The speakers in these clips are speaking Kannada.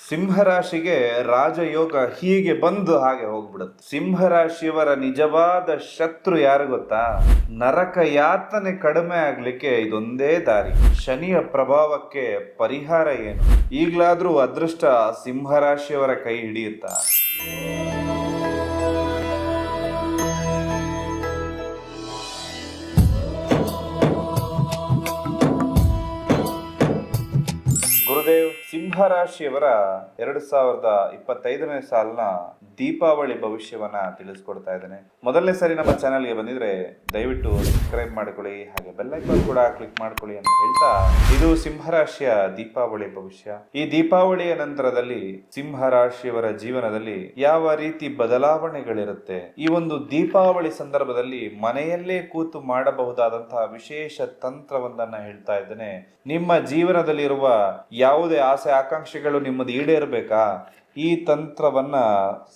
ಸಿಂಹರಾಶಿಗೆ ರಾಜಯೋಗ ಹೀಗೆ ಬಂದು ಹಾಗೆ ಹೋಗ್ಬಿಡುತ್ತೆ. ಸಿಂಹರಾಶಿಯವರ ನಿಜವಾದ ಶತ್ರು ಯಾರು ಗೊತ್ತಾ? ನರಕ ಯಾತನೆ ಕಡಿಮೆ ಆಗ್ಲಿಕ್ಕೆ ಇದೊಂದೇ ದಾರಿ. ಶನಿಯ ಪ್ರಭಾವಕ್ಕೆ ಪರಿಹಾರ ಏನು? ಈಗ್ಲಾದ್ರೂ ಅದೃಷ್ಟ ಸಿಂಹರಾಶಿಯವರ ಕೈ ಹಿಡಿಯುತ್ತಾ? ಗುರುದೇವ್, ಸಿಂಹರಾಶಿಯವರ 2025ನೇ ಸಾಲಿನ ದೀಪಾವಳಿ ಭವಿಷ್ಯವನ್ನ ತಿಳಿಸ್ಕೊಡ್ತಾ ಇದ್ದೇನೆ. ಮೊದಲನೇ ಸಾರಿ ನಮ್ಮ ಚಾನಲ್ಗೆ ಬಂದಿದ್ರೆ ದಯವಿಟ್ಟು ಸಬ್ಸ್ಕ್ರೈಬ್ ಮಾಡ್ಕೊಳ್ಳಿ, ಹಾಗೆ ಬೆಲ್ ಐಕಾನ್ ಕೂಡ ಕ್ಲಿಕ್ ಮಾಡ್ಕೊಳ್ಳಿ ಅಂತ ಹೇಳ್ತಾ, ಇದು ಸಿಂಹರಾಶಿಯ ದೀಪಾವಳಿ ಭವಿಷ್ಯ. ಈ ದೀಪಾವಳಿಯ ನಂತರದಲ್ಲಿ ಸಿಂಹರಾಶಿಯವರ ಜೀವನದಲ್ಲಿ ಯಾವ ರೀತಿ ಬದಲಾವಣೆಗಳಿರುತ್ತೆ, ಈ ಒಂದು ದೀಪಾವಳಿ ಸಂದರ್ಭದಲ್ಲಿ ಮನೆಯಲ್ಲೇ ಕೂತು ಮಾಡಬಹುದಾದಂತಹ ವಿಶೇಷ ತಂತ್ರವೊಂದನ್ನ ಹೇಳ್ತಾ ಇದ್ದೇನೆ. ನಿಮ್ಮ ಜೀವನದಲ್ಲಿರುವ ಯಾವುದೇ ಆಸೆ ಆಕಾಂಕ್ಷೆಗಳು ನಿಮ್ಮದು ಈಡೇರಬೇಕಾ, ಈ ತಂತ್ರವನ್ನ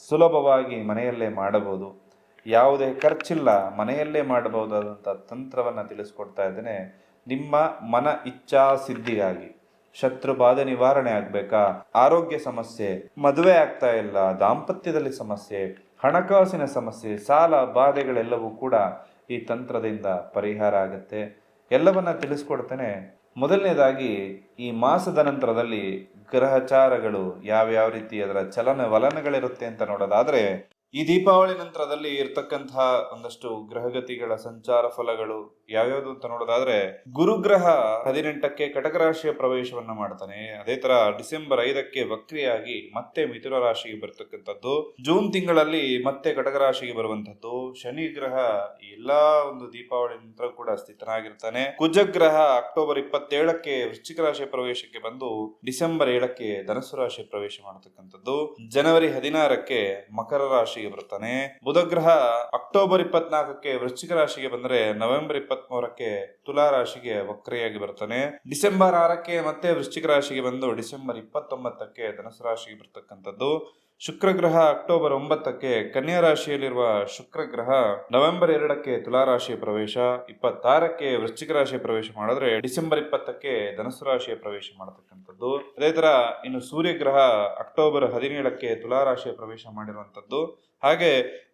ಸುಲಭವಾಗಿ ಮನೆಯಲ್ಲೇ ಮಾಡಬಹುದು. ಯಾವುದೇ ಖರ್ಚಿಲ್ಲ, ಮನೆಯಲ್ಲೇ ಮಾಡಬಹುದಾದಂಥ ತಂತ್ರವನ್ನ ತಿಳಿಸ್ಕೊಡ್ತಾ ಇದ್ದೇನೆ. ನಿಮ್ಮ ಮನ ಇಚ್ಛಾ ಸಿದ್ಧಿಗಾಗಿ, ಶತ್ರು ಬಾಧೆ ನಿವಾರಣೆ ಆಗ್ಬೇಕಾ, ಆರೋಗ್ಯ ಸಮಸ್ಯೆ, ಮದುವೆ ಆಗ್ತಾ ಇಲ್ಲ, ದಾಂಪತ್ಯದಲ್ಲಿ ಸಮಸ್ಯೆ, ಹಣಕಾಸಿನ ಸಮಸ್ಯೆ, ಸಾಲ ಬಾಧೆಗಳೆಲ್ಲವೂ ಕೂಡ ಈ ತಂತ್ರದಿಂದ ಪರಿಹಾರ ಆಗುತ್ತೆ. ಎಲ್ಲವನ್ನ ತಿಳಿಸ್ಕೊಡ್ತೇನೆ. ಮೊದಲನೇದಾಗಿ, ಈ ಮಾಸದ ನಂತರದಲ್ಲಿ ಗ್ರಹಚಾರಗಳು ಯಾವ್ಯಾವ ರೀತಿ ಅದರ ಚಲನವಲನಗಳಿರುತ್ತೆ ಅಂತ ನೋಡೋದಾದ್ರೆ, ಈ ದೀಪಾವಳಿ ನಂತರದಲ್ಲಿ ಇರ್ತಕ್ಕಂತಹ ಒಂದಷ್ಟು ಗ್ರಹಗತಿಗಳ ಸಂಚಾರ ಫಲಗಳು ಯಾವ್ಯಾವ್ದು ಅಂತ ನೋಡೋದಾದ್ರೆ, ಗುರುಗ್ರಹ 18ಕ್ಕೆ ಕಟಕ ರಾಶಿಯ ಪ್ರವೇಶವನ್ನ ಮಾಡ್ತಾನೆ. ಅದೇ ತರ ಡಿಸೆಂಬರ್ 5ಕ್ಕೆ ವಕ್ರಿಯಾಗಿ ಮತ್ತೆ ಮಿಥುನ ರಾಶಿಗೆ ಬರ್ತಕ್ಕಂಥದ್ದು. ಜೂನ್ ತಿಂಗಳಲ್ಲಿ ಮತ್ತೆ ಕಟಕ ರಾಶಿಗೆ ಬರುವಂತದ್ದು. ಶನಿ ಗ್ರಹ ಎಲ್ಲಾ ಒಂದು ದೀಪಾವಳಿ ನಂತರ ಕೂಡ ಸ್ಥಿತನಾಗಿರ್ತಾನೆ. ಕುಜಗ್ರಹ ಅಕ್ಟೋಬರ್ 27ಕ್ಕೆ ವೃಶ್ಚಿಕ ರಾಶಿಯ ಪ್ರವೇಶಕ್ಕೆ ಬಂದು ಡಿಸೆಂಬರ್ 7ಕ್ಕೆ ಧನಸ್ಸು ರಾಶಿಯ ಪ್ರವೇಶ ಮಾಡತಕ್ಕಂಥದ್ದು. ಜನವರಿ 16ಕ್ಕೆ ಮಕರ ರಾಶಿಗೆ ಬರ್ತಾನೆ. ಬುಧಗ್ರಹ ಅಕ್ಟೋಬರ್ 24ಕ್ಕೆ ವೃಶ್ಚಿಕ ರಾಶಿಗೆ ಬಂದ್ರೆ ನವೆಂಬರ್ 23ಕ್ಕೆ ತುಲಾ ರಾಶಿಗೆ ವಕ್ರಿಯಾಗಿ ಬರ್ತಾನೆ. ಡಿಸೆಂಬರ್ 6ಕ್ಕೆ ಮತ್ತೆ ವೃಶ್ಚಿಕ ರಾಶಿಗೆ ಬಂದು ಡಿಸೆಂಬರ್ 29ಕ್ಕೆ ಧನುಸು ರಾಶಿಗೆ ಬರ್ತಕ್ಕಂಥದ್ದು. ಶುಕ್ರ ಗ್ರಹ ಅಕ್ಟೋಬರ್ 9ಕ್ಕೆ ಕನ್ಯಾ ರಾಶಿಯಲ್ಲಿರುವ ಶುಕ್ರ ಗ್ರಹ ನವೆಂಬರ್ 2ಕ್ಕೆ ತುಲಾ ರಾಶಿಯ ಪ್ರವೇಶ, 26ಕ್ಕೆ ವೃಶ್ಚಿಕ ರಾಶಿಯ ಪ್ರವೇಶ ಮಾಡಿದ್ರೆ ಡಿಸೆಂಬರ್ 20ಕ್ಕೆ ಧನುಸು ರಾಶಿಯ ಪ್ರವೇಶ ಮಾಡತಕ್ಕಂಥದ್ದು. ಅದೇ ತರ ಇನ್ನು ಸೂರ್ಯ ಗ್ರಹ ಅಕ್ಟೋಬರ್ 17ಕ್ಕೆ ತುಲಾ ರಾಶಿಯ ಪ್ರವೇಶ ಮಾಡಿರುವಂತದ್ದು. ಹಾಗೆ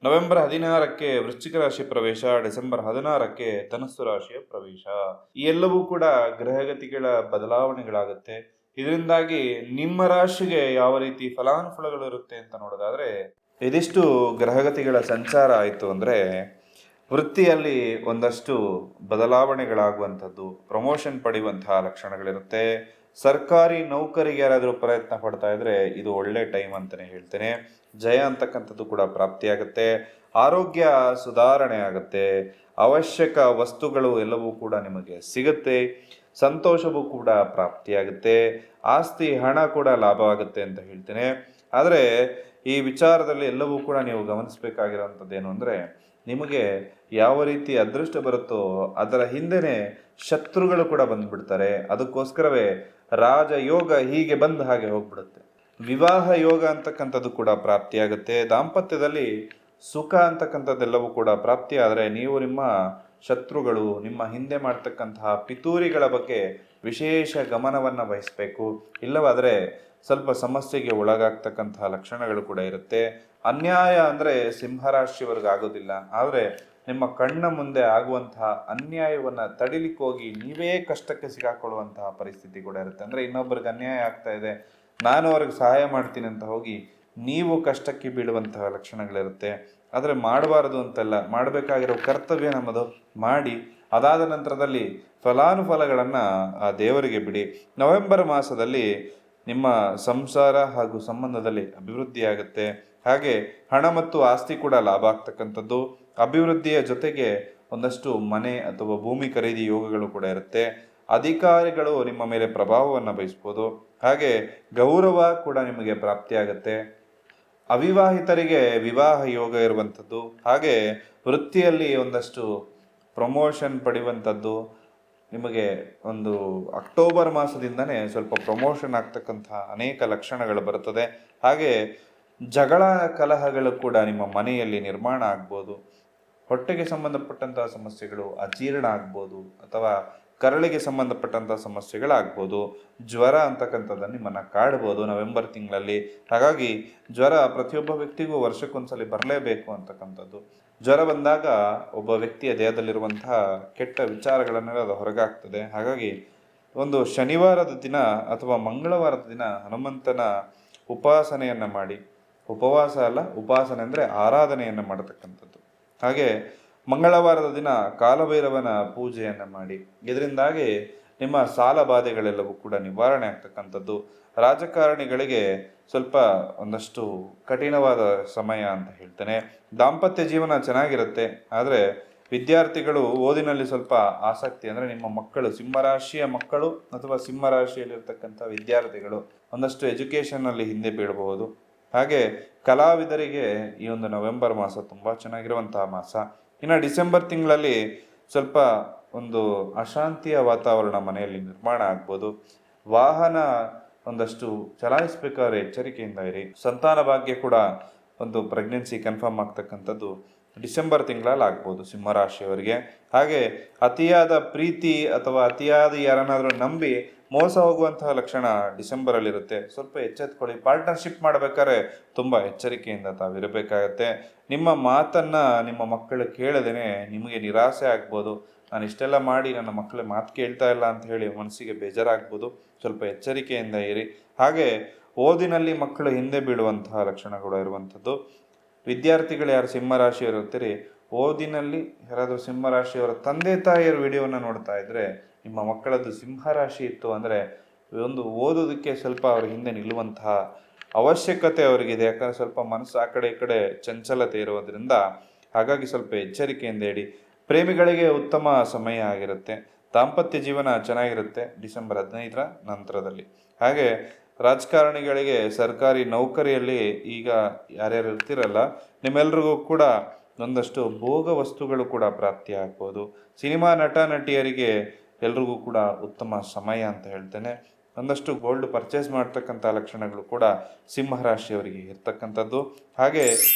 ನವೆಂಬರ್ 16ಕ್ಕೆ ವೃಶ್ಚಿಕ ರಾಶಿ ಪ್ರವೇಶ, ಡಿಸೆಂಬರ್ 16ಕ್ಕೆ ಧನುಸ್ಸು ರಾಶಿಯ ಪ್ರವೇಶ. ಈ ಎಲ್ಲವೂ ಕೂಡ ಗ್ರಹಗತಿಗಳ ಬದಲಾವಣೆಗಳಾಗುತ್ತೆ. ಇದರಿಂದಾಗಿ ನಿಮ್ಮ ರಾಶಿಗೆ ಯಾವ ರೀತಿ ಫಲಾನುಫಲಗಳು ಇರುತ್ತೆ ಅಂತ ನೋಡೋದಾದ್ರೆ, ಇದಿಷ್ಟು ಗ್ರಹಗತಿಗಳ ಸಂಚಾರ ಆಯಿತು ಅಂದ್ರೆ, ವೃತ್ತಿಯಲ್ಲಿ ಒಂದಷ್ಟು ಬದಲಾವಣೆಗಳಾಗುವಂಥದ್ದು, ಪ್ರಮೋಷನ್ ಪಡೆಯುವಂತಹ ಲಕ್ಷಣಗಳಿರುತ್ತೆ. ಸರ್ಕಾರಿ ನೌಕರಿಗೆ ಯಾರಾದರೂ ಪ್ರಯತ್ನ ಪಡ್ತಾ ಇದ್ರೆ ಇದು ಒಳ್ಳೆ ಟೈಮ್ ಅಂತಾನೆ ಹೇಳ್ತೇನೆ. ಜಯ ಅಂತಕ್ಕಂಥದ್ದು ಕೂಡ ಪ್ರಾಪ್ತಿಯಾಗುತ್ತೆ. ಆರೋಗ್ಯ ಸುಧಾರಣೆ ಆಗುತ್ತೆ. ಅವಶ್ಯಕ ವಸ್ತುಗಳು ಎಲ್ಲವೂ ಕೂಡ ನಿಮಗೆ ಸಿಗುತ್ತೆ. ಸಂತೋಷವೂ ಕೂಡ ಪ್ರಾಪ್ತಿಯಾಗುತ್ತೆ. ಆಸ್ತಿ ಹಣ ಕೂಡ ಲಾಭ ಆಗುತ್ತೆ ಅಂತ ಹೇಳ್ತೇನೆ. ಆದರೆ ಈ ವಿಚಾರದಲ್ಲಿ ಎಲ್ಲವೂ ಕೂಡ ನೀವು ಗಮನಿಸಬೇಕಾಗಿರೋಂಥದ್ದು ಏನು ಅಂದರೆ, ನಿಮಗೆ ಯಾವ ರೀತಿ ಅದೃಷ್ಟ ಬರುತ್ತೋ ಅದರ ಹಿಂದೆನೆ ಶತ್ರುಗಳು ಕೂಡ ಬಂದ್ಬಿಡ್ತಾರೆ. ಅದಕ್ಕೋಸ್ಕರವೇ ರಾಜಯೋಗ ಹೀಗೆ ಬಂದ ಹಾಗೆ ಹೋಗ್ಬಿಡುತ್ತೆ. ವಿವಾಹ ಯೋಗ ಅಂತಕ್ಕಂಥದ್ದು ಕೂಡ ಪ್ರಾಪ್ತಿಯಾಗುತ್ತೆ. ದಾಂಪತ್ಯದಲ್ಲಿ ಸುಖ ಅಂತಕ್ಕಂಥದ್ದೆಲ್ಲವೂ ಕೂಡ ಪ್ರಾಪ್ತಿ. ಆದರೆ ನೀವು ನಿಮ್ಮ ಶತ್ರುಗಳು, ನಿಮ್ಮ ಹಿಂದೆ ಮಾಡ್ತಕ್ಕಂತಹ ಪಿತೂರಿಗಳ ಬಗ್ಗೆ ವಿಶೇಷ ಗಮನವನ್ನು ವಹಿಸಬೇಕು. ಇಲ್ಲವಾದರೆ ಸ್ವಲ್ಪ ಸಮಸ್ಯೆಗೆ ಒಳಗಾಗ್ತಕ್ಕಂತಹ ಲಕ್ಷಣಗಳು ಕೂಡ ಇರುತ್ತೆ. ಅನ್ಯಾಯ ಅಂದರೆ ಸಿಂಹರಾಶಿಯವರೆಗೆ ಆಗೋದಿಲ್ಲ, ಆದರೆ ನಿಮ್ಮ ಕಣ್ಣ ಮುಂದೆ ಆಗುವಂತಹ ಅನ್ಯಾಯವನ್ನು ತಡಿಲಿಕ್ಕೆ ಹೋಗಿ ನೀವೇ ಕಷ್ಟಕ್ಕೆ ಸಿಗಾಕೊಳ್ಳುವಂತಹ ಪರಿಸ್ಥಿತಿ ಕೂಡ ಇರುತ್ತೆ. ಅಂದರೆ ಇನ್ನೊಬ್ಬರಿಗೆ ಅನ್ಯಾಯ ಆಗ್ತಾ ಇದೆ, ನಾನು ಅವ್ರಿಗೆ ಸಹಾಯ ಮಾಡ್ತೀನಿ ಅಂತ ಹೋಗಿ ನೀವು ಕಷ್ಟಕ್ಕೆ ಬೀಳುವಂತಹ ಲಕ್ಷಣಗಳಿರುತ್ತೆ. ಆದರೆ ಮಾಡಬಾರದು ಅಂತಲ್ಲ, ಮಾಡಬೇಕಾಗಿರೋ ಕರ್ತವ್ಯ ನಮ್ಮದು, ಮಾಡಿ ಅದಾದ ನಂತರದಲ್ಲಿ ಫಲಾನುಫಲಗಳನ್ನು ಆ ದೇವರಿಗೆ ಬಿಡಿ. ನವೆಂಬರ್ ಮಾಸದಲ್ಲಿ ನಿಮ್ಮ ಸಂಸಾರ ಹಾಗೂ ಸಂಬಂಧದಲ್ಲಿ ಅಭಿವೃದ್ಧಿ ಆಗುತ್ತೆ. ಹಾಗೆ ಹಣ ಮತ್ತು ಆಸ್ತಿ ಕೂಡ ಲಾಭ ಆಗ್ತಕ್ಕಂಥದ್ದು. ಅಭಿವೃದ್ಧಿಯ ಜೊತೆಗೆ ಒಂದಷ್ಟು ಮನೆ ಅಥವಾ ಭೂಮಿ ಖರೀದಿ ಯೋಗಗಳು ಕೂಡ ಇರುತ್ತೆ. ಅಧಿಕಾರಿಗಳು ನಿಮ್ಮ ಮೇಲೆ ಪ್ರಭಾವವನ್ನು ಬಯಸ್ಬೋದು. ಹಾಗೆ ಗೌರವ ಕೂಡ ನಿಮಗೆ ಪ್ರಾಪ್ತಿಯಾಗುತ್ತೆ. ಅವಿವಾಹಿತರಿಗೆ ವಿವಾಹ ಯೋಗ ಇರುವಂಥದ್ದು. ಹಾಗೆ ವೃತ್ತಿಯಲ್ಲಿ ಒಂದಷ್ಟು ಪ್ರಮೋಷನ್ ಪಡೆಯುವಂಥದ್ದು. ನಿಮಗೆ ಒಂದು ಅಕ್ಟೋಬರ್ ಮಾಸದಿಂದನೇ ಸ್ವಲ್ಪ ಪ್ರಮೋಷನ್ ಆಗ್ತಕ್ಕಂತಹ ಅನೇಕ ಲಕ್ಷಣಗಳು ಬರುತ್ತದೆ. ಹಾಗೆ ಜಗಳ ಕಲಹಗಳು ಕೂಡ ನಿಮ್ಮ ಮನೆಯಲ್ಲಿ ನಿರ್ಮಾಣ ಆಗ್ಬೋದು. ಹೊಟ್ಟೆಗೆ ಸಂಬಂಧಪಟ್ಟಂತಹ ಸಮಸ್ಯೆಗಳು, ಅಜೀರ್ಣ ಆಗ್ಬೋದು, ಅಥವಾ ಕರಳಿಗೆ ಸಂಬಂಧಪಟ್ಟಂಥ ಸಮಸ್ಯೆಗಳಾಗ್ಬೋದು, ಜ್ವರ ಅಂತಕ್ಕಂಥದ್ದನ್ನು ನಿಮ್ಮನ್ನು ಕಾಡ್ಬೋದು ನವೆಂಬರ್ ತಿಂಗಳಲ್ಲಿ. ಹಾಗಾಗಿ ಜ್ವರ ಪ್ರತಿಯೊಬ್ಬ ವ್ಯಕ್ತಿಗೂ ವರ್ಷಕ್ಕೊಂದ್ಸಲಿ ಬರಲೇಬೇಕು ಅಂತಕ್ಕಂಥದ್ದು. ಜ್ವರ ಬಂದಾಗ ಒಬ್ಬ ವ್ಯಕ್ತಿಯ ದೇಹದಲ್ಲಿರುವಂತಹ ಕೆಟ್ಟ ವಿಚಾರಗಳನ್ನೆಲ್ಲ ಅದು ಹೊರಗಾಗ್ತದೆ. ಹಾಗಾಗಿ ಒಂದು ಶನಿವಾರದ ದಿನ ಅಥವಾ ಮಂಗಳವಾರದ ದಿನ ಹನುಮಂತನ ಉಪಾಸನೆಯನ್ನು ಮಾಡಿ, ಉಪವಾಸ ಅಲ್ಲ, ಉಪಾಸನೆ ಅಂದರೆ ಆರಾಧನೆಯನ್ನು ಮಾಡತಕ್ಕಂಥದ್ದು. ಹಾಗೆ ಮಂಗಳವಾರದ ದಿನ ಕಾಲಭೈರವನ ಪೂಜೆಯನ್ನು ಮಾಡಿ, ಇದರಿಂದಾಗಿ ನಿಮ್ಮ ಸಾಲ ಬಾಧೆಗಳೆಲ್ಲವೂ ಕೂಡ ನಿವಾರಣೆ ಆಗ್ತಕ್ಕಂಥದ್ದು. ರಾಜಕಾರಣಿಗಳಿಗೆ ಸ್ವಲ್ಪ ಒಂದಷ್ಟು ಕಠಿಣವಾದ ಸಮಯ ಅಂತ ಹೇಳ್ತೇನೆ. ದಾಂಪತ್ಯ ಜೀವನ ಚೆನ್ನಾಗಿರುತ್ತೆ, ಆದರೆ ವಿದ್ಯಾರ್ಥಿಗಳು ಓದಿನಲ್ಲಿ ಸ್ವಲ್ಪ ಆಸಕ್ತಿ, ಅಂದರೆ ನಿಮ್ಮ ಮಕ್ಕಳು ಸಿಂಹರಾಶಿಯ ಮಕ್ಕಳು ಅಥವಾ ಸಿಂಹರಾಶಿಯಲ್ಲಿರ್ತಕ್ಕಂಥ ವಿದ್ಯಾರ್ಥಿಗಳು ಒಂದಷ್ಟು ಎಜುಕೇಷನ್ನಲ್ಲಿ ಹಿಂದೆ ಬೀಳಬಹುದು. ಹಾಗೆ ಕಲಾವಿದರಿಗೆ ಈ ಒಂದು ನವೆಂಬರ್ ಮಾಸ ತುಂಬ ಚೆನ್ನಾಗಿರುವಂತಹ ಮಾಸ. ಇನ್ನು ಡಿಸೆಂಬರ್ ತಿಂಗಳಲ್ಲಿ ಸ್ವಲ್ಪ ಒಂದು ಅಶಾಂತಿಯ ವಾತಾವರಣ ಮನೆಯಲ್ಲಿ ನಿರ್ಮಾಣ ಆಗ್ಬೋದು. ವಾಹನ ಒಂದಷ್ಟು ಚಲಾಯಿಸಬೇಕಾದ್ರೆ ಎಚ್ಚರಿಕೆಯಿಂದ ಇರಿ. ಸಂತಾನ ಭಾಗ್ಯ ಕೂಡ ಒಂದು ಪ್ರೆಗ್ನೆನ್ಸಿ ಕನ್ಫರ್ಮ್ ಆಗ್ತಕ್ಕಂಥದ್ದು ಡಿಸೆಂಬರ್ ತಿಂಗಳಲ್ಲಿ ಆಗ್ಬೋದು ಸಿಂಹರಾಶಿಯವರಿಗೆ. ಹಾಗೆ ಅತಿಯಾದ ಪ್ರೀತಿ ಅಥವಾ ಅತಿಯಾದ ಯಾರನ್ನಾದರೂ ನಂಬಿ ಮೋಸ ಹೋಗುವಂತಹ ಲಕ್ಷಣ ಡಿಸೆಂಬರಲ್ಲಿರುತ್ತೆ. ಸ್ವಲ್ಪ ಎಚ್ಚೆತ್ಕೊಳ್ಳಿ. ಪಾರ್ಟ್ನರ್ಶಿಪ್ ಮಾಡಬೇಕಾದ್ರೆ ತುಂಬ ಎಚ್ಚರಿಕೆಯಿಂದ ತಾವಿರಬೇಕಾಗತ್ತೆ. ನಿಮ್ಮ ಮಾತನ್ನು ನಿಮ್ಮ ಮಕ್ಕಳು ಕೇಳದೇನೆ ನಿಮಗೆ ನಿರಾಸೆ ಆಗ್ಬೋದು. ನಾನು ಇಷ್ಟೆಲ್ಲ ಮಾಡಿ ನನ್ನ ಮಕ್ಕಳ ಮಾತು ಕೇಳ್ತಾ ಇಲ್ಲ ಅಂತ ಹೇಳಿ ಮನಸ್ಸಿಗೆ ಬೇಜಾರಾಗ್ಬೋದು. ಸ್ವಲ್ಪ ಎಚ್ಚರಿಕೆಯಿಂದ ಇರಿ. ಹಾಗೆ ಓದಿನಲ್ಲಿ ಮಕ್ಕಳು ಹಿಂದೆ ಬೀಳುವಂತಹ ಲಕ್ಷಣಗಳು ಇರುವಂಥದ್ದು. ವಿದ್ಯಾರ್ಥಿಗಳು ಯಾರು ಸಿಂಹರಾಶಿಯವರು ಇರ್ತೀರಿ, ಓದಿನಲ್ಲಿ ಯಾರಾದರೂ ಸಿಂಹರಾಶಿಯವರ ತಂದೆ ತಾಯಿಯರ ವಿಡಿಯೋವನ್ನು ನೋಡ್ತಾ ಇದ್ದರೆ ನಿಮ್ಮ ಮಕ್ಕಳದ್ದು ಸಿಂಹರಾಶಿ ಇತ್ತು ಅಂದರೆ ಒಂದು ಓದೋದಕ್ಕೆ ಸ್ವಲ್ಪ ಅವ್ರ ಹಿಂದೆ ನಿಲ್ಲುವಂತಹ ಅವಶ್ಯಕತೆ ಅವರಿಗಿದೆ. ಯಾಕಂದರೆ ಸ್ವಲ್ಪ ಮನಸ್ಸು ಆ ಕಡೆ ಈ ಕಡೆ ಚಂಚಲತೆ ಇರೋದ್ರಿಂದ. ಹಾಗಾಗಿ ಸ್ವಲ್ಪ ಎಚ್ಚರಿಕೆಯಿಂದ ಇಡಿ. ಪ್ರೇಮಿಗಳಿಗೆ ಉತ್ತಮ ಸಮಯ ಆಗಿರುತ್ತೆ. ದಾಂಪತ್ಯ ಜೀವನ ಚೆನ್ನಾಗಿರುತ್ತೆ ಡಿಸೆಂಬರ್ 15ರ ನಂತರದಲ್ಲಿ. ಹಾಗೆ ರಾಜಕಾರಣಿಗಳಿಗೆ ಸರ್ಕಾರಿ ನೌಕರಿಯಲ್ಲಿ ಈಗ ಯಾರ್ಯಾರು ಇರ್ತಿರಲ್ಲ, ನಿಮ್ಮೆಲ್ರಿಗೂ ಕೂಡ ಒಂದಷ್ಟು ಭೋಗ ವಸ್ತುಗಳು ಕೂಡ ಪ್ರಾಪ್ತಿ ಆಗ್ಬೋದು. ಸಿನಿಮಾ ನಟ ನಟಿಯರಿಗೆ ಎಲ್ರಿಗೂ ಕೂಡ ಉತ್ತಮ ಸಮಯ ಅಂತ ಹೇಳ್ತೇನೆ. ಒಂದಷ್ಟು ಗೋಲ್ಡ್ ಪರ್ಚೇಸ್ ಮಾಡ್ತಕ್ಕಂಥ ಲಕ್ಷಣಗಳು ಕೂಡ ಸಿಂಹರಾಶಿಯವರಿಗೆ ಇರ್ತಕ್ಕಂಥದ್ದು. ಹಾಗೆ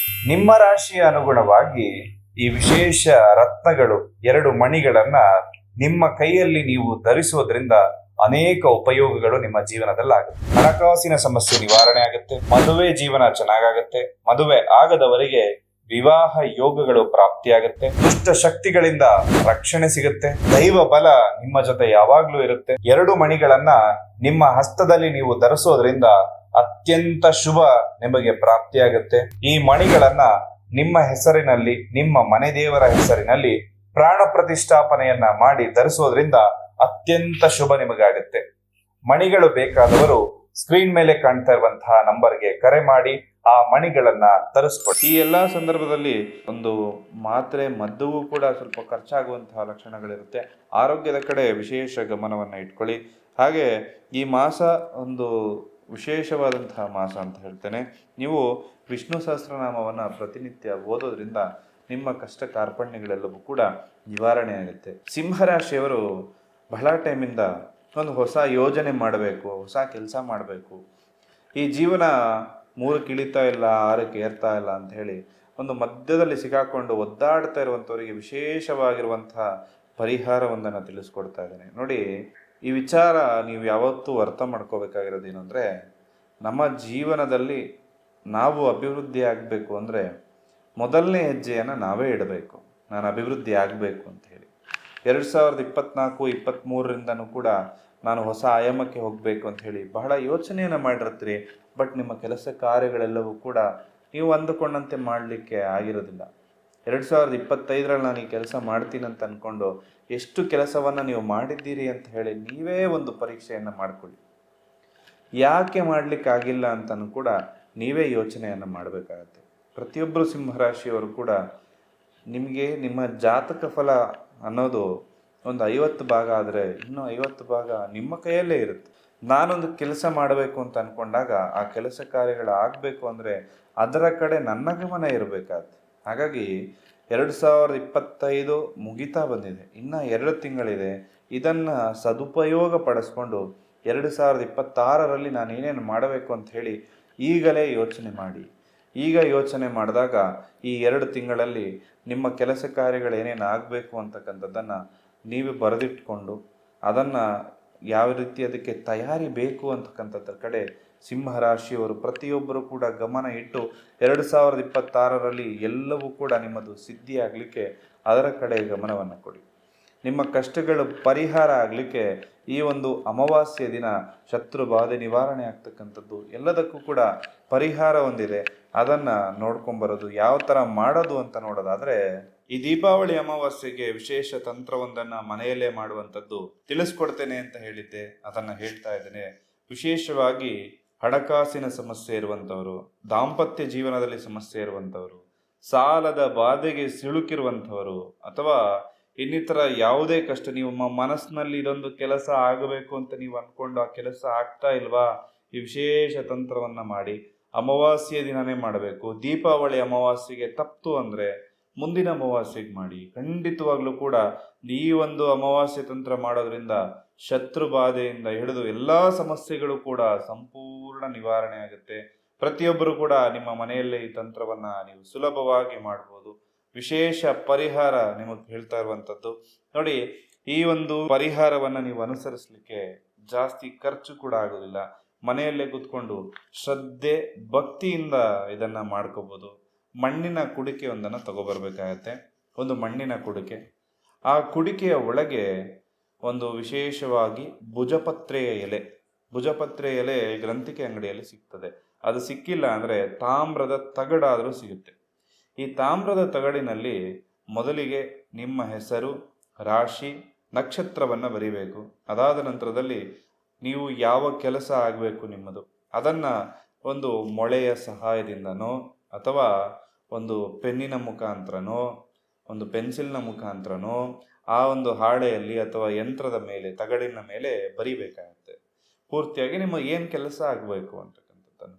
ನಿಮ್ಮ ರಾಶಿಯ ಅನುಗುಣವಾಗಿ ಈ ವಿಶೇಷ ರತ್ನಗಳು 2 ಮಣಿಗಳನ್ನ ನಿಮ್ಮ ಕೈಯಲ್ಲಿ ನೀವು ಧರಿಸೋದ್ರಿಂದ ಅನೇಕ ಉಪಯೋಗಗಳು ನಿಮ್ಮ ಜೀವನದಲ್ಲಿ ಆಗುತ್ತೆ. ಹಣಕಾಸಿನ ಸಮಸ್ಯೆ ನಿವಾರಣೆ ಆಗುತ್ತೆ. ಮದುವೆ ಜೀವನ ಚೆನ್ನಾಗಾಗುತ್ತೆ. ಮದುವೆ ಆಗದವರಿಗೆ ವಿವಾಹ ಯೋಗಗಳು ಪ್ರಾಪ್ತಿಯಾಗುತ್ತೆ. ದುಷ್ಟ ಶಕ್ತಿಗಳಿಂದ ರಕ್ಷಣೆ ಸಿಗುತ್ತೆ. ದೈವ ಬಲ ನಿಮ್ಮ ಜೊತೆ ಯಾವಾಗ್ಲೂ ಇರುತ್ತೆ. 2 ಮಣಿಗಳನ್ನ ನಿಮ್ಮ ಹಸ್ತದಲ್ಲಿ ನೀವು ಧರಿಸೋದ್ರಿಂದ ಅತ್ಯಂತ ಶುಭ ನಿಮಗೆ ಪ್ರಾಪ್ತಿಯಾಗುತ್ತೆ. ಈ ಮಣಿಗಳನ್ನ ನಿಮ್ಮ ಹೆಸರಿನಲ್ಲಿ, ನಿಮ್ಮ ಮನೆ ದೇವರ ಹೆಸರಿನಲ್ಲಿ ಪ್ರಾಣ ಪ್ರತಿಷ್ಠಾಪನೆಯನ್ನ ಮಾಡಿ ಧರಿಸೋದ್ರಿಂದ ಅತ್ಯಂತ ಶುಭ ನಿಮಗಾಗುತ್ತೆ. ಮಣಿಗಳು ಬೇಕಾದವರು ಸ್ಕ್ರೀನ್ ಮೇಲೆ ಕಾಣ್ತಾ ಇರುವಂತಹ ನಂಬರ್ಗೆ ಕರೆ ಮಾಡಿ ಆ ಮಣಿಗಳನ್ನ ತರಿಸ್ಕೊಡಿ. ಈ ಎಲ್ಲಾ ಸಂದರ್ಭದಲ್ಲಿ ಒಂದು ಮಾತ್ರೆ ಮದ್ದುಗೂ ಕೂಡ ಸ್ವಲ್ಪ ಖರ್ಚಾಗುವಂತಹ ಲಕ್ಷಣಗಳಿರುತ್ತೆ. ಆರೋಗ್ಯದ ಕಡೆ ವಿಶೇಷ ಗಮನವನ್ನು ಇಟ್ಕೊಳ್ಳಿ. ಹಾಗೆ ಈ ಮಾಸ ಒಂದು ವಿಶೇಷವಾದಂತಹ ಮಾಸ ಅಂತ ಹೇಳ್ತೇನೆ. ನೀವು ವಿಷ್ಣು ಸಹಸ್ರನಾಮವನ್ನು ಪ್ರತಿನಿತ್ಯ ಓದೋದ್ರಿಂದ ನಿಮ್ಮ ಕಷ್ಟ ಕಾರ್ಪಣ್ಯಗಳೆಲ್ಲವೂ ಕೂಡ ನಿವಾರಣೆ ಆಗುತ್ತೆ. ಸಿಂಹರಾಶಿಯವರು ಬಹಳ ಟೈಮಿಂದ ಒಂದು ಹೊಸ ಯೋಜನೆ ಮಾಡಬೇಕು, ಹೊಸ ಕೆಲಸ ಮಾಡಬೇಕು, ಈ ಜೀವನ 3ಕ್ಕೆ ಇಳಿತಾ ಇಲ್ಲ, 6ಕ್ಕೆ ಏರ್ತಾ ಇಲ್ಲ ಅಂತ ಹೇಳಿ ಒಂದು ಮಧ್ಯದಲ್ಲಿ ಸಿಕ್ಕಾಕೊಂಡು ಒದ್ದಾಡ್ತಾ ಇರುವಂಥವರಿಗೆ ವಿಶೇಷವಾಗಿರುವಂತಹ ಪರಿಹಾರವೊಂದನ್ನು ತಿಳಿಸ್ಕೊಡ್ತಾ ಇದ್ದೇನೆ. ನೋಡಿ, ಈ ವಿಚಾರ ನೀವು ಯಾವತ್ತೂ ಅರ್ಥ ಮಾಡ್ಕೋಬೇಕಾಗಿರೋದೇನು ಅಂದರೆ, ನಮ್ಮ ಜೀವನದಲ್ಲಿ ನಾವು ಅಭಿವೃದ್ಧಿ ಆಗಬೇಕು ಅಂದರೆ ಮೊದಲನೇ ಹೆಜ್ಜೆಯನ್ನು ನಾವೇ ಇಡಬೇಕು. ನಾನು ಅಭಿವೃದ್ಧಿ ಆಗಬೇಕು ಅಂತ ಹೇಳಿ 2024-23ರಿಂದನೂ ಕೂಡ ನಾನು ಹೊಸ ಆಯಾಮಕ್ಕೆ ಹೋಗಬೇಕು ಅಂತ ಹೇಳಿ ಬಹಳ ಯೋಚನೆಯನ್ನು ಮಾಡಿರ್ತೀರಿ. ಬಟ್ ನಿಮ್ಮ ಕೆಲಸ ಕಾರ್ಯಗಳೆಲ್ಲವೂ ಕೂಡ ನೀವು ಅಂದುಕೊಂಡಂತೆ ಮಾಡಲಿಕ್ಕೆ ಆಗಿರೋದಿಲ್ಲ. 2025ರಲ್ಲಿ ನಾನು ಈ ಕೆಲಸ ಮಾಡ್ತೀನಿ ಅಂತ ಅಂದ್ಕೊಂಡು ಎಷ್ಟು ಕೆಲಸವನ್ನು ನೀವು ಮಾಡಿದ್ದೀರಿ ಅಂತ ಹೇಳಿ ನೀವೇ ಒಂದು ಪರೀಕ್ಷೆಯನ್ನು ಮಾಡಿಕೊಳ್ಳಿ. ಯಾಕೆ ಮಾಡಲಿಕ್ಕಾಗಿಲ್ಲ ಅಂತಲೂ ಕೂಡ ನೀವೇ ಯೋಚನೆಯನ್ನು ಮಾಡಬೇಕಾಗತ್ತೆ. ಪ್ರತಿಯೊಬ್ಬರು ಸಿಂಹರಾಶಿಯವರು ಕೂಡ ನಿಮಗೆ ನಿಮ್ಮ ಜಾತಕ ಫಲ ಅನ್ನೋದು ಒಂದು 50 ಭಾಗ ಆದರೆ ಇನ್ನೂ 50 ಭಾಗ ನಿಮ್ಮ ಕೈಯಲ್ಲೇ ಇರುತ್ತೆ. ನಾನೊಂದು ಕೆಲಸ ಮಾಡಬೇಕು ಅಂತ ಅಂದ್ಕೊಂಡಾಗ ಆ ಕೆಲಸ ಕಾರ್ಯಗಳು ಆಗಬೇಕು ಅಂದರೆ ಅದರ ಕಡೆ ನನ್ನ ಗಮನ ಇರಬೇಕಾಗುತ್ತೆ. ಹಾಗಾಗಿ 2025 ಮುಗಿತಾ ಬಂದಿದೆ, ಇನ್ನು 2 ತಿಂಗಳಿದೆ. ಇದನ್ನು ಸದುಪಯೋಗ ಪಡಿಸ್ಕೊಂಡು 2026ರಲ್ಲಿ ನಾನು ಏನೇನು ಮಾಡಬೇಕು ಅಂತ ಹೇಳಿ ಈಗಲೇ ಯೋಚನೆ ಮಾಡಿ. ಈಗ ಯೋಚನೆ ಮಾಡಿದಾಗ ಈ 2 ತಿಂಗಳಲ್ಲಿ ನಿಮ್ಮ ಕೆಲಸ ಕಾರ್ಯಗಳು ಏನೇನು ಆಗಬೇಕು ಅಂತಕ್ಕಂಥದ್ದನ್ನು ನೀವು ಬರೆದಿಟ್ಕೊಂಡು ಅದನ್ನು ಯಾವ ರೀತಿ ಅದಕ್ಕೆ ತಯಾರಿ ಬೇಕು ಅಂತಕ್ಕಂಥದ್ರ ಕಡೆ ಸಿಂಹರಾಶಿಯವರು ಪ್ರತಿಯೊಬ್ಬರು ಕೂಡ ಗಮನ ಇಟ್ಟು 2026ರಲ್ಲಿ ಎಲ್ಲವೂ ಕೂಡ ನಿಮ್ಮದು ಸಿದ್ಧಿಯಾಗಲಿಕ್ಕೆ ಅದರ ಕಡೆ ಗಮನವನ್ನು ಕೊಡಿ. ನಿಮ್ಮ ಕಷ್ಟಗಳು ಪರಿಹಾರ ಆಗಲಿಕ್ಕೆ ಈ ಒಂದು ಅಮಾವಾಸ್ಯೆ ದಿನ ಶತ್ರು ಬಾಧೆ ನಿವಾರಣೆ ಆಗ್ತಕ್ಕಂಥದ್ದು ಎಲ್ಲದಕ್ಕೂ ಕೂಡ ಪರಿಹಾರ ಹೊಂದಿದೆ. ಅದನ್ನು ನೋಡ್ಕೊಂಬರೋದು ಯಾವ ಥರ ಮಾಡೋದು ಅಂತ ನೋಡೋದಾದರೆ, ಈ ದೀಪಾವಳಿ ಅಮಾವಾಸ್ಯೆಗೆ ವಿಶೇಷ ತಂತ್ರವೊಂದನ್ನು ಮನೆಯಲ್ಲೇ ಮಾಡುವಂಥದ್ದು ತಿಳಿಸ್ಕೊಡ್ತೇನೆ ಅಂತ ಹೇಳಿದ್ದೆ, ಅದನ್ನು ಹೇಳ್ತಾ ಇದ್ದೇನೆ. ವಿಶೇಷವಾಗಿ ಹಣಕಾಸಿನ ಸಮಸ್ಯೆ ಇರುವಂಥವರು, ದಾಂಪತ್ಯ ಜೀವನದಲ್ಲಿ ಸಮಸ್ಯೆ ಇರುವಂಥವರು, ಸಾಲದ ಬಾಧೆಗೆ ಸಿಲುಕಿರುವಂಥವರು, ಅಥವಾ ಇನ್ನಿತರ ಯಾವುದೇ ಕಷ್ಟ, ನಿಮ್ಮ ಮನಸ್ಸಿನಲ್ಲಿ ಇದೊಂದು ಕೆಲಸ ಆಗಬೇಕು ಅಂತ ನೀವು ಅಂದ್ಕೊಂಡು ಆ ಕೆಲಸ ಆಗ್ತಾ ಇಲ್ವಾ, ಈ ವಿಶೇಷ ತಂತ್ರವನ್ನು ಮಾಡಿ ಅಮಾವಾಸ್ಯೆ ದಿನನೇ ಮಾಡಬೇಕು. ದೀಪಾವಳಿ ಅಮಾವಾಸ್ಯೆಗೆ ತಪ್ತು ಅಂದರೆ ಮುಂದಿನ ಅಮಾವಾಸ್ಯೆಗೆ ಮಾಡಿ. ಖಂಡಿತವಾಗ್ಲೂ ಕೂಡ ಈ ಒಂದು ಅಮಾವಾಸ್ಯೆ ತಂತ್ರ ಮಾಡೋದ್ರಿಂದ ಶತ್ರು ಬಾಧೆಯಿಂದ ಹಿಡಿದು ಎಲ್ಲ ಸಮಸ್ಯೆಗಳು ಕೂಡ ಸಂಪೂರ್ಣ ನಿವಾರಣೆ ಆಗುತ್ತೆ. ಪ್ರತಿಯೊಬ್ಬರು ಕೂಡ ನಿಮ್ಮ ಮನೆಯಲ್ಲೇ ಈ ತಂತ್ರವನ್ನು ನೀವು ಸುಲಭವಾಗಿ ಮಾಡ್ಬೋದು. ವಿಶೇಷ ಪರಿಹಾರ ನಿಮಗೆ ಹೇಳ್ತಾ ಇರುವಂಥದ್ದು ನೋಡಿ, ಈ ಒಂದು ಪರಿಹಾರವನ್ನು ನೀವು ಅನುಸರಿಸಲಿಕ್ಕೆ ಜಾಸ್ತಿ ಖರ್ಚು ಕೂಡ ಆಗೋದಿಲ್ಲ. ಮನೆಯಲ್ಲೇ ಕೂತ್ಕೊಂಡು ಶ್ರದ್ಧೆ ಭಕ್ತಿಯಿಂದ ಇದನ್ನು ಮಾಡ್ಕೋಬೋದು. ಮಣ್ಣಿನ ಕುಡಿಕೆ ಒಂದನ್ನು ತಗೊಬರ್ಬೇಕಾಗತ್ತೆ. ಒಂದು ಮಣ್ಣಿನ ಕುಡಿಕೆ, ಆ ಕುಡಿಕೆಯ ಒಳಗೆ ಒಂದು ವಿಶೇಷವಾಗಿ ಭುಜಪತ್ರೆಯ ಎಲೆ ಗ್ರಂಥಿಕೆ ಅಂಗಡಿಯಲ್ಲಿ ಸಿಗ್ತದೆ. ಅದು ಸಿಕ್ಕಿಲ್ಲ ಅಂದರೆ ತಾಮ್ರದ ತಗಡಾದರೂ ಸಿಗುತ್ತೆ. ಈ ತಾಮ್ರದ ತಗಡಿನಲ್ಲಿ ಮೊದಲಿಗೆ ನಿಮ್ಮ ಹೆಸರು, ರಾಶಿ, ನಕ್ಷತ್ರವನ್ನು ಬರಿಬೇಕು. ಅದಾದ ನಂತರದಲ್ಲಿ ನೀವು ಯಾವ ಕೆಲಸ ಆಗಬೇಕು ನಿಮ್ಮದು, ಅದನ್ನು ಒಂದು ಮೊಳೆಯ ಸಹಾಯದಿಂದನೋ ಅಥವಾ ಒಂದು ಪೆನ್ನಿನ ಮುಖಾಂತರನೋ ಒಂದು ಪೆನ್ಸಿಲ್ನ ಮುಖಾಂತರನೋ ಆ ಒಂದು ಹಾಳೆಯಲ್ಲಿ ಅಥವಾ ಯಂತ್ರದ ಮೇಲೆ, ತಗಡಿನ ಮೇಲೆ ಬರಿಬೇಕಾಗತ್ತೆ. ಪೂರ್ತಿಯಾಗಿ ನಿಮ್ಮ ಏನು ಕೆಲಸ ಆಗಬೇಕು ಅಂತಕ್ಕಂಥದ್ದನ್ನು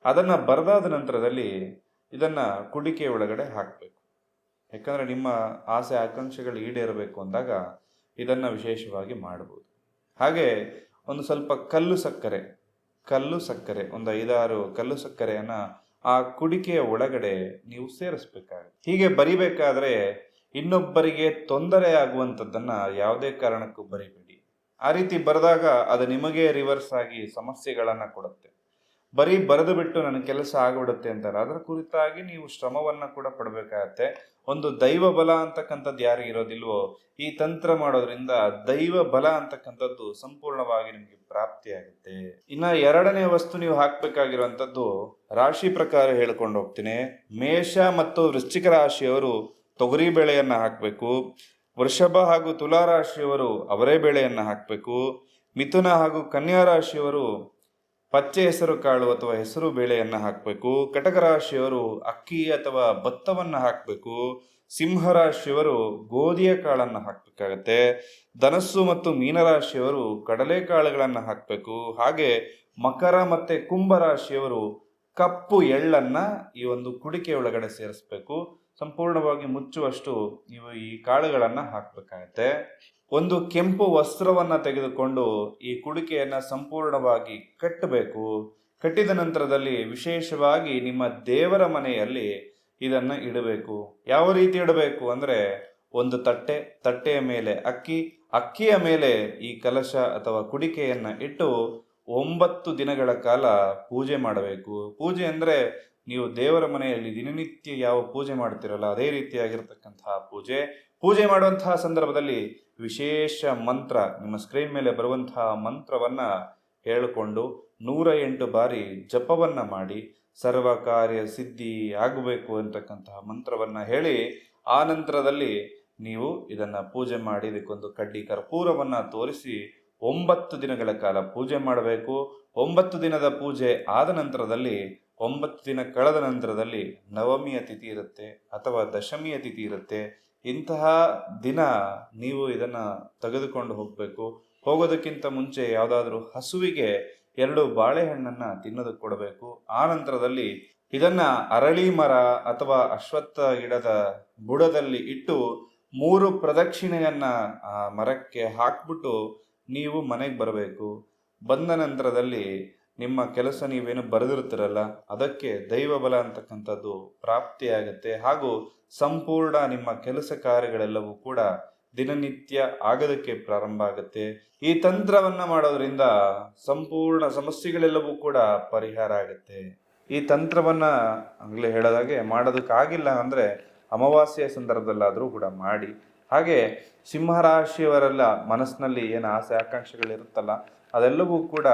ಅದನ್ನು ಬರೆದಾದ ನಂತರದಲ್ಲಿ ಇದನ್ನು ಕುಡಿಕೆ ಒಳಗಡೆ ಹಾಕಬೇಕು. ಯಾಕಂದರೆ ನಿಮ್ಮ ಆಸೆ ಆಕಾಂಕ್ಷೆಗಳು ಈಡೇರಬೇಕು ಅಂದಾಗ ಇದನ್ನು ವಿಶೇಷವಾಗಿ ಮಾಡ್ಬೋದು. ಹಾಗೆ ಒಂದು ಸ್ವಲ್ಪ ಕಲ್ಲು ಸಕ್ಕರೆ ಒಂದು 5-6 ಕಲ್ಲು ಸಕ್ಕರೆಯನ್ನು ಆ ಕುಡಿಕೆಯ ಒಳಗಡೆ ನೀವು ಸೇರಿಸ್ಬೇಕಾಗುತ್ತೆ. ಹೀಗೆ ಬರಿಬೇಕಾದ್ರೆ ಇನ್ನೊಬ್ಬರಿಗೆ ತೊಂದರೆ ಆಗುವಂಥದ್ದನ್ನು ಯಾವುದೇ ಕಾರಣಕ್ಕೂ ಬರಿಬೇಡಿ. ಆ ರೀತಿ ಬರೆದಾಗ ಅದು ನಿಮಗೆ ರಿವರ್ಸ್ ಆಗಿ ಸಮಸ್ಯೆಗಳನ್ನು ಕೊಡುತ್ತೆ. ಬರೆದು ಬಿಟ್ಟು ನನ್ನ ಕೆಲಸ ಆಗಿಬಿಡುತ್ತೆ ಅಂತಾರೆ, ಅದರ ಕುರಿತಾಗಿ ನೀವು ಶ್ರಮವನ್ನು ಕೂಡ ಪಡಬೇಕಾಗತ್ತೆ. ಒಂದು ದೈವ ಬಲ ಅಂತಕ್ಕಂಥದ್ದು ಯಾರಿಗೆ ಇರೋದಿಲ್ವೋ ಈ ತಂತ್ರ ಮಾಡೋದ್ರಿಂದ ದೈವ ಬಲ ಅಂತಕ್ಕಂಥದ್ದು ಸಂಪೂರ್ಣವಾಗಿ ನಿಮಗೆ ಪ್ರಾಪ್ತಿಯಾಗುತ್ತೆ. ಇನ್ನು 2ನೇ ವಸ್ತು ನೀವು ಹಾಕಬೇಕಾಗಿರುವಂಥದ್ದು ರಾಶಿ ಪ್ರಕಾರ ಹೇಳ್ಕೊಂಡು ಹೋಗ್ತೀನಿ. ಮೇಷ ಮತ್ತು ವೃಶ್ಚಿಕ ರಾಶಿಯವರು ತೊಗರಿ ಬೇಳೆಯನ್ನು ಹಾಕಬೇಕು. ವೃಷಭ ಹಾಗೂ ತುಲಾ ರಾಶಿಯವರು ಅವರೇ ಬೇಳೆಯನ್ನು ಹಾಕಬೇಕು. ಮಿಥುನ ಹಾಗೂ ಕನ್ಯಾ ರಾಶಿಯವರು ಪಚ್ಚೆ ಹೆಸರು ಕಾಳು ಅಥವಾ ಹೆಸರು ಬೇಳೆಯನ್ನು ಹಾಕಬೇಕು. ಕಟಕ ರಾಶಿಯವರು ಅಕ್ಕಿ ಅಥವಾ ಭತ್ತವನ್ನು ಹಾಕಬೇಕು. ಸಿಂಹರಾಶಿಯವರು ಗೋಧಿಯ ಕಾಳನ್ನು ಹಾಕಬೇಕಾಗತ್ತೆ. ಧನಸ್ಸು ಮತ್ತು ಮೀನರಾಶಿಯವರು ಕಡಲೆಕಾಳುಗಳನ್ನು ಹಾಕಬೇಕು. ಹಾಗೆ ಮಕರ ಮತ್ತು ಕುಂಭರಾಶಿಯವರು ಕಪ್ಪು ಎಳ್ಳನ್ನು ಈ ಒಂದು ಕುಡಿಕೆ ಒಳಗಡೆ ಸೇರಿಸ್ಬೇಕು. ಸಂಪೂರ್ಣವಾಗಿ ಮುಚ್ಚುವಷ್ಟು ನೀವು ಈ ಕಾಳುಗಳನ್ನು ಹಾಕಬೇಕಾಗತ್ತೆ. ಒಂದು ಕೆಂಪು ವಸ್ತ್ರವನ್ನು ತೆಗೆದುಕೊಂಡು ಈ ಕುಡಿಕೆಯನ್ನು ಸಂಪೂರ್ಣವಾಗಿ ಕಟ್ಟಬೇಕು. ಕಟ್ಟಿದ ನಂತರದಲ್ಲಿ ವಿಶೇಷವಾಗಿ ನಿಮ್ಮ ದೇವರ ಮನೆಯಲ್ಲಿ ಇದನ್ನು ಇಡಬೇಕು. ಯಾವ ರೀತಿ ಇಡಬೇಕು ಅಂದರೆ, ಒಂದು ತಟ್ಟೆಯ ಮೇಲೆ ಅಕ್ಕಿಯ ಮೇಲೆ ಈ ಕಲಶ ಅಥವಾ ಕುಡಿಕೆಯನ್ನು ಇಟ್ಟು 9 ದಿನಗಳ ಕಾಲ ಪೂಜೆ ಮಾಡಬೇಕು. ಪೂಜೆ ಅಂದರೆ ನೀವು ದೇವರ ಮನೆಯಲ್ಲಿ ದಿನನಿತ್ಯ ಯಾವ ಪೂಜೆ ಮಾಡ್ತಿರಲ್ಲ ಅದೇ ರೀತಿಯಾಗಿರ್ತಕ್ಕಂತಹ ಪೂಜೆ ಮಾಡುವಂತಹ ಸಂದರ್ಭದಲ್ಲಿ ವಿಶೇಷ ಮಂತ್ರ, ನಿಮ್ಮ ಸ್ಕ್ರೀನ್ ಮೇಲೆ ಬರುವಂತಹ ಮಂತ್ರವನ್ನು ಹೇಳಿಕೊಂಡು 108 ಬಾರಿ ಜಪವನ್ನು ಮಾಡಿ ಸರ್ವ ಕಾರ್ಯ ಸಿದ್ಧಿ ಆಗಬೇಕು ಅಂತಕ್ಕಂತಹ ಮಂತ್ರವನ್ನು ಹೇಳಿ ಆ ನಂತರದಲ್ಲಿ ನೀವು ಇದನ್ನು ಪೂಜೆ ಮಾಡಿ ಇದಕ್ಕೊಂದು ಕಡ್ಡಿ ಕರ್ಪೂರವನ್ನು ತೋರಿಸಿ 9 ದಿನಗಳ ಕಾಲ ಪೂಜೆ ಮಾಡಬೇಕು. 9 ದಿನದ ಪೂಜೆ ಆದ ನಂತರದಲ್ಲಿ 9 ದಿನ ಕಳೆದ ನಂತರದಲ್ಲಿ ನವಮಿಯ ತಿಥಿ ಇರುತ್ತೆ ಅಥವಾ ದಶಮಿಯ ತಿಥಿ ಇರುತ್ತೆ. ಇಂತಹ ದಿನ ನೀವು ಇದನ್ನು ತೆಗೆದುಕೊಂಡು ಹೋಗಬೇಕು. ಹೋಗೋದಕ್ಕಿಂತ ಮುಂಚೆ ಯಾವುದಾದ್ರೂ ಹಸುವಿಗೆ 2 ಬಾಳೆಹಣ್ಣನ್ನು ತಿನ್ನೋದಕ್ಕೆ ಕೊಡಬೇಕು. ಆ ನಂತರದಲ್ಲಿ ಇದನ್ನು ಅರಳಿ ಮರ ಅಥವಾ ಅಶ್ವತ್ಥ ಗಿಡದ ಬುಡದಲ್ಲಿ ಇಟ್ಟು 3 ಪ್ರದಕ್ಷಿಣೆಯನ್ನು ಆ ಮರಕ್ಕೆ ಹಾಕ್ಬಿಟ್ಟು ನೀವು ಮನೆಗೆ ಬರಬೇಕು. ಬಂದ ನಂತರದಲ್ಲಿ ನಿಮ್ಮ ಕೆಲಸ ನೀವೇನು ಬರೆದಿರ್ತೀರಲ್ಲ ಅದಕ್ಕೆ ದೈವ ಬಲ ಅಂತಕ್ಕಂಥದ್ದು ಪ್ರಾಪ್ತಿಯಾಗುತ್ತೆ. ಹಾಗೂ ಸಂಪೂರ್ಣ ನಿಮ್ಮ ಕೆಲಸ ಕಾರ್ಯಗಳೆಲ್ಲವೂ ಕೂಡ ದಿನನಿತ್ಯ ಆಗೋದಕ್ಕೆ ಪ್ರಾರಂಭ ಆಗುತ್ತೆ. ಈ ತಂತ್ರವನ್ನ ಮಾಡೋದ್ರಿಂದ ಸಂಪೂರ್ಣ ಸಮಸ್ಯೆಗಳೆಲ್ಲವೂ ಕೂಡ ಪರಿಹಾರ ಆಗುತ್ತೆ. ಈ ತಂತ್ರವನ್ನ ಆಗ್ಲೇ ಹೇಳೋದಾಗೆ ಮಾಡೋದಕ್ಕಾಗಿಲ್ಲ ಅಂದ್ರೆ ಅಮಾವಾಸ್ಯೆಯ ಸಂದರ್ಭದಲ್ಲಾದರೂ ಕೂಡ ಮಾಡಿ. ಹಾಗೆ ಸಿಂಹರಾಶಿಯವರೆಲ್ಲ ಮನಸ್ಸಿನಲ್ಲಿ ಏನು ಆಸೆ ಆಕಾಂಕ್ಷೆಗಳಿರುತ್ತಲ್ಲ ಅದೆಲ್ಲವೂ ಕೂಡ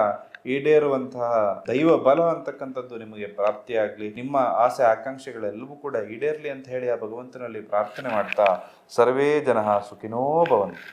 ಈಡೇರುವಂತಹ ದೈವ ಬಲ ಅಂತಕ್ಕಂಥದ್ದು ನಿಮಗೆ ಪ್ರಾಪ್ತಿಯಾಗಲಿ. ನಿಮ್ಮ ಆಸೆ ಆಕಾಂಕ್ಷೆಗಳೆಲ್ಲವೂ ಕೂಡ ಈಡೇರಲಿ ಅಂತ ಹೇಳಿ ಆ ಭಗವಂತನಲ್ಲಿ ಪ್ರಾರ್ಥನೆ ಮಾಡ್ತಾ ಸರ್ವೇ ಜನಃ ಸುಖಿನೋ ಭವಂತು.